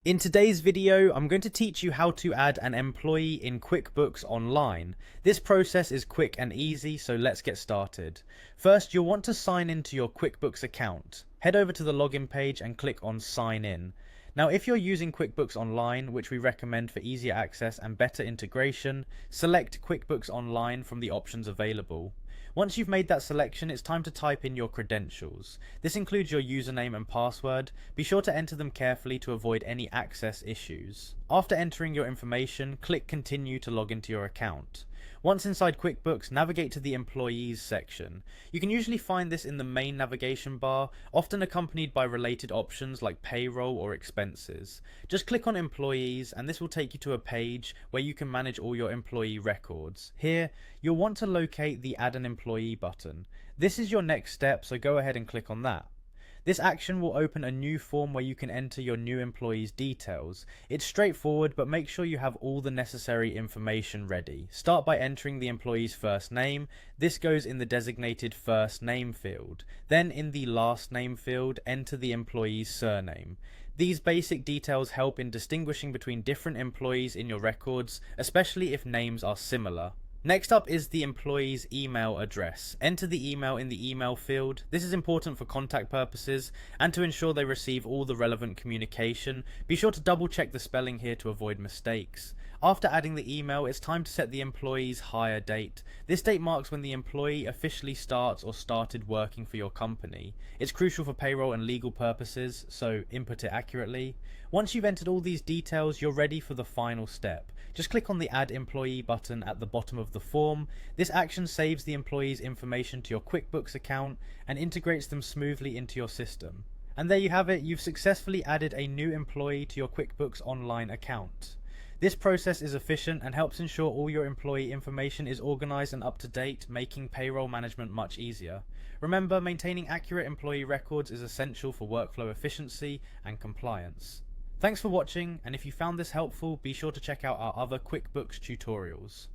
In today's video, I'm going to teach you how to add an employee in QuickBooks Online. This process is quick and easy, so let's get started. First, you'll want to sign into your QuickBooks account. Head over to the login page and click on Sign In. Now, if you're using QuickBooks Online, which we recommend for easier access and better integration, select QuickBooks Online from the options available. Once you've made that selection, it's time to type in your credentials. This includes your username and password. Be sure to enter them carefully to avoid any access issues. After entering your information, click Continue to log into your account. Once inside QuickBooks, navigate to the Employees section. You can usually find this in the main navigation bar, often accompanied by related options like payroll or expenses. Just click on Employees and this will take you to a page where you can manage all your employee records. Here, you'll want to locate the Add an Employee button. This is your next step, so go ahead and click on that. This action will open a new form where you can enter your new employee's details. It's straightforward, but make sure you have all the necessary information ready. Start by entering the employee's first name. This goes in the designated first name field. Then in the last name field, enter the employee's surname. These basic details help in distinguishing between different employees in your records, especially if names are similar. Next up is the employee's email address. Enter the email in the email field. This is important for contact purposes and to ensure they receive all the relevant communication. Be sure to double check the spelling here to avoid mistakes. After adding the email, it's time to set the employee's hire date. This date marks when the employee officially starts or started working for your company. It's crucial for payroll and legal purposes, so input it accurately. Once you've entered all these details, you're ready for the final step. Just click on the Add Employee button at the bottom of the form. This action saves the employee's information to your QuickBooks account and integrates them smoothly into your system. And there you have it, you've successfully added a new employee to your QuickBooks Online account. This process is efficient and helps ensure all your employee information is organized and up to date, making payroll management much easier. Remember, maintaining accurate employee records is essential for workflow efficiency and compliance. Thanks for watching, and if you found this helpful, be sure to check out our other QuickBooks tutorials.